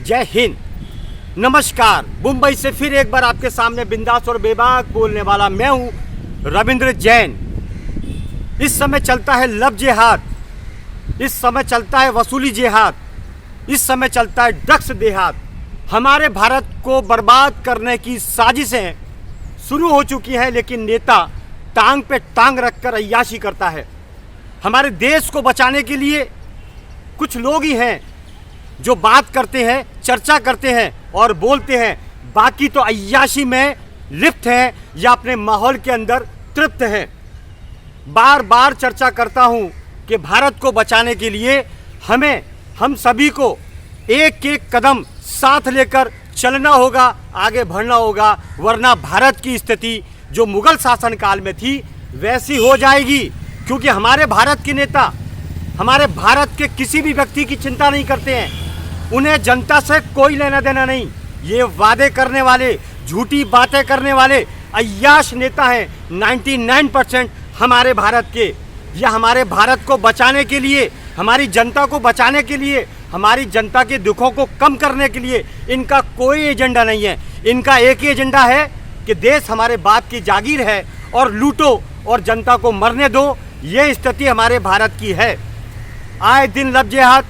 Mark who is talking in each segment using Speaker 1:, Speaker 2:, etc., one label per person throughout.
Speaker 1: जय हिंद। नमस्कार। मुंबई से फिर एक बार आपके सामने बिंदास और बेबाक बोलने वाला मैं हूं रविंद्र जैन। इस समय चलता है लव जिहाद, इस समय चलता है वसूली जिहाद, इस समय चलता है ड्रग्स देहात। हमारे भारत को बर्बाद करने की साजिशें शुरू हो चुकी हैं, लेकिन नेता टांग पे टांग रखकर अय्याशी करता है। हमारे देश को बचाने के लिए कुछ लोग ही हैं जो बात करते हैं, चर्चा करते हैं और बोलते हैं, बाकी तो अय्याशी में लिप्त हैं या अपने माहौल के अंदर तृप्त हैं। बार बार चर्चा करता हूं कि भारत को बचाने के लिए हम सभी को एक एक कदम साथ लेकर चलना होगा, आगे बढ़ना होगा, वरना भारत की स्थिति जो मुगल शासन काल में थी वैसी हो जाएगी। क्योंकि हमारे भारत के नेता हमारे भारत के किसी भी व्यक्ति की चिंता नहीं करते हैं, उन्हें जनता से कोई लेना देना नहीं। ये वादे करने वाले, झूठी बातें करने वाले अय्याश नेता हैं 99% हमारे भारत के। या हमारे भारत को बचाने के लिए, हमारी जनता को बचाने के लिए, हमारी जनता के दुखों को कम करने के लिए इनका कोई एजेंडा नहीं है। इनका एक ही एजेंडा है कि देश हमारे बाप की जागीर है और लूटो और जनता को मरने दो। ये स्थिति हमारे भारत की है। आए दिन लव जिहाद।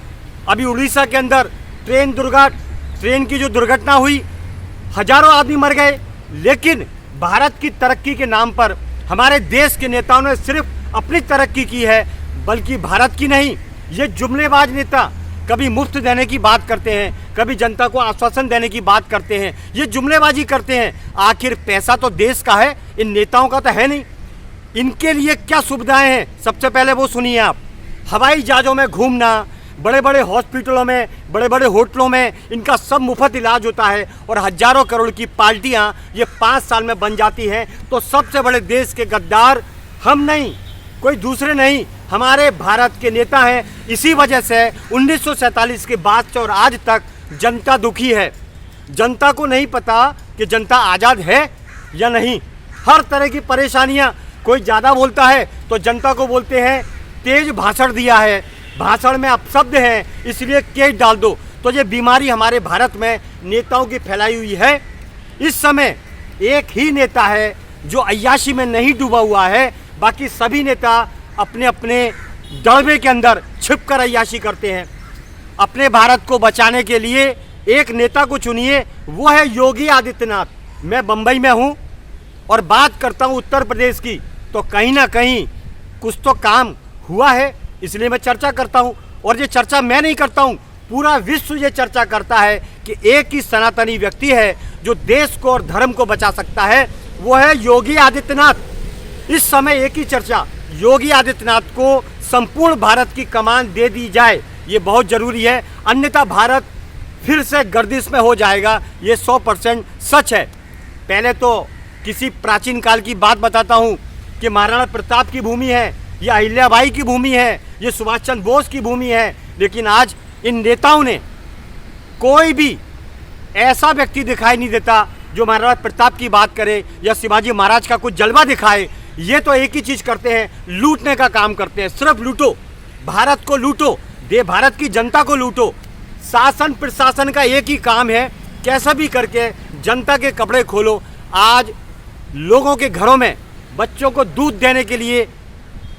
Speaker 1: अभी उड़ीसा के अंदर ट्रेन की जो दुर्घटना हुई, हजारों आदमी मर गए, लेकिन भारत की तरक्की के नाम पर हमारे देश के नेताओं ने सिर्फ अपनी तरक्की की है, बल्कि भारत की नहीं। ये जुमलेबाज नेता कभी मुफ्त देने की बात करते हैं, कभी जनता को आश्वासन देने की बात करते हैं, ये जुमलेबाजी करते हैं। आखिर पैसा तो देश का है, इन नेताओं का तो है नहीं। इनके लिए क्या सुविधाएं हैं, सबसे पहले वो सुनिए आप। हवाई जहाज़ों में घूमना, बड़े बड़े हॉस्पिटलों में, बड़े बड़े होटलों में इनका सब मुफ्त इलाज होता है और हजारों करोड़ की पार्टियां ये 5 साल में बन जाती हैं। तो सबसे बड़े देश के गद्दार हम नहीं, कोई दूसरे नहीं, हमारे भारत के नेता हैं। इसी वजह से 1947 के बाद से और आज तक जनता दुखी है। जनता को नहीं पता कि जनता आज़ाद है या नहीं। हर तरह की परेशानियां, कोई ज़्यादा बोलता है तो जनता को बोलते हैं तेज भाषण दिया है, भाषण में अपशब्द हैं, इसलिए केस डाल दो। तो ये बीमारी हमारे भारत में नेताओं की फैलाई हुई है। इस समय एक ही नेता है जो अय्याशी में नहीं डूबा हुआ है, बाकी सभी नेता अपने अपने डड़बे के अंदर छिपकर अय्याशी करते हैं। अपने भारत को बचाने के लिए एक नेता को चुनिए, वो है योगी आदित्यनाथ। मैं बम्बई में हूँ और बात करता हूँ उत्तर प्रदेश की, तो कहीं ना कहीं कुछ तो काम हुआ है, इसलिए मैं चर्चा करता हूं। और ये चर्चा मैं नहीं करता हूं, पूरा विश्व ये चर्चा करता है कि एक ही सनातनी व्यक्ति है जो देश को और धर्म को बचा सकता है, वो है योगी आदित्यनाथ। इस समय एक ही चर्चा, योगी आदित्यनाथ को संपूर्ण भारत की कमान दे दी जाए, ये बहुत ज़रूरी है, अन्यथा भारत फिर से गर्दिश में हो जाएगा। ये 100% सच है। पहले तो किसी प्राचीन काल की बात बताता हूँ कि महाराणा प्रताप की भूमि है, ये अहिल्याबाई की भूमि है, ये सुभाष चंद्र बोस की भूमि है, लेकिन आज इन नेताओं ने कोई भी ऐसा व्यक्ति दिखाई नहीं देता जो महाराणा प्रताप की बात करे या शिवाजी महाराज का कुछ जलवा दिखाए। ये तो एक ही चीज़ करते हैं, लूटने का काम करते हैं। सिर्फ लूटो, भारत को लूटो, भारत की जनता को लूटो। शासन प्रशासन का एक ही काम है, कैसा भी करके जनता के कपड़े खोलो। आज लोगों के घरों में बच्चों को दूध देने के लिए,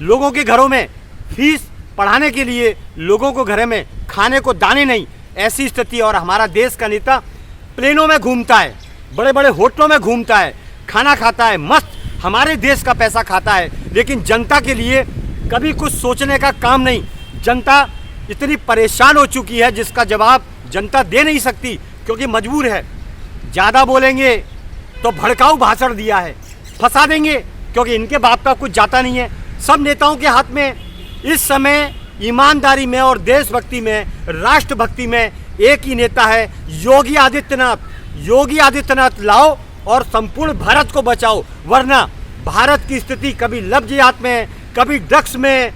Speaker 1: लोगों के घरों में फीस पढ़ाने के लिए, लोगों को घर में खाने को दाने नहीं, ऐसी स्थिति। और हमारा देश का नेता प्लेनों में घूमता है, बड़े बड़े होटलों में घूमता है, खाना खाता है, मस्त हमारे देश का पैसा खाता है, लेकिन जनता के लिए कभी कुछ सोचने का काम नहीं। जनता इतनी परेशान हो चुकी है जिसका जवाब जनता दे नहीं सकती, क्योंकि मजबूर है। ज़्यादा बोलेंगे तो भड़काऊ भाषण दिया है, फंसा देंगे, क्योंकि इनके बाप का कुछ जाता नहीं है। सब नेताओं के हाथ में इस समय ईमानदारी में और देशभक्ति में, राष्ट्रभक्ति में एक ही नेता है, योगी आदित्यनाथ। योगी आदित्यनाथ लाओ और संपूर्ण भारत को बचाओ, वरना भारत की स्थिति कभी लव जिहाद में, कभी ड्रग्स में,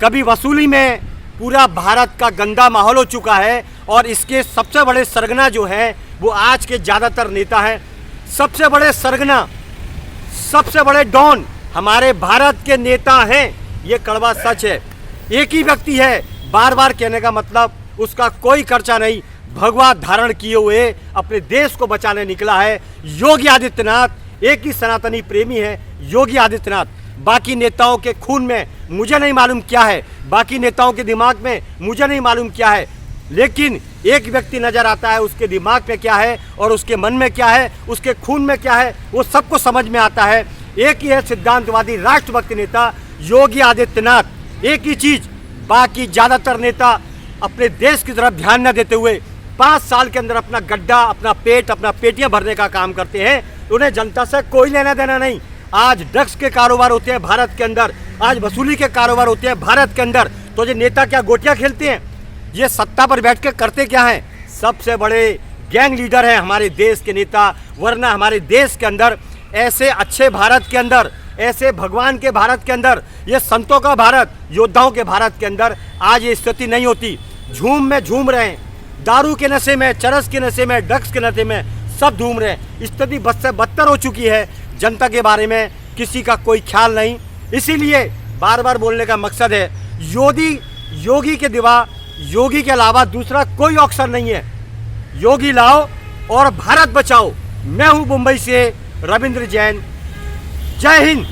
Speaker 1: कभी वसूली में, पूरा भारत का गंदा माहौल हो चुका है। और इसके सबसे बड़े सरगना जो है वो आज के ज़्यादातर नेता हैं। सबसे बड़े सरगना, सबसे बड़े डॉन हमारे भारत के नेता हैं। ये कड़वा सच है। एक ही व्यक्ति है, बार बार कहने का मतलब उसका कोई खर्चा नहीं। भगवा धारण किए हुए अपने देश को बचाने निकला है योगी आदित्यनाथ। एक ही सनातनी प्रेमी है योगी आदित्यनाथ। बाकी नेताओं के खून में मुझे नहीं मालूम क्या है, बाकी नेताओं के दिमाग में मुझे नहीं मालूम क्या है, लेकिन एक व्यक्ति नजर आता है, उसके दिमाग में क्या है और उसके मन में क्या है, उसके खून में क्या है, वो सबको समझ में आता है। एक ही है सिद्धांतवादी राष्ट्रभक्ति नेता योगी आदित्यनाथ। एक ही चीज, बाकी ज्यादातर नेता अपने देश की तरफ ध्यान न देते हुए 5 साल के अंदर अपना गड्ढा, अपना पेट, अपना पेटियां भरने का काम करते हैं। उन्हें जनता से कोई लेना देना नहीं। आज ड्रग्स के कारोबार होते हैं भारत के अंदर, आज वसूली के कारोबार होते हैं भारत के अंदर, तो ये नेता क्या गोटियां खेलते हैं? ये सत्ता पर बैठ के करते क्या हैं? सबसे बड़े गैंग लीडर हैं हमारे देश के नेता। वरना हमारे देश के अंदर ऐसे अच्छे भारत के अंदर, ऐसे भगवान के भारत के अंदर, ये संतों का भारत, योद्धाओं के भारत के अंदर आज ये स्थिति नहीं होती। झूम में झूम रहे हैं, दारू के नशे में, चरस के नशे में, ड्रग्स के नशे में सब झूम रहे हैं। स्थिति बद से बदतर हो चुकी है। जनता के बारे में किसी का कोई ख्याल नहीं। इसीलिए बार बार बोलने का मकसद है, योगी के दिवा, योगी के अलावा दूसरा कोई ऑप्शन नहीं है। योगी लाओ और भारत बचाओ। मैं हूं मुंबई से रविंद्र जैन। जय हिंद।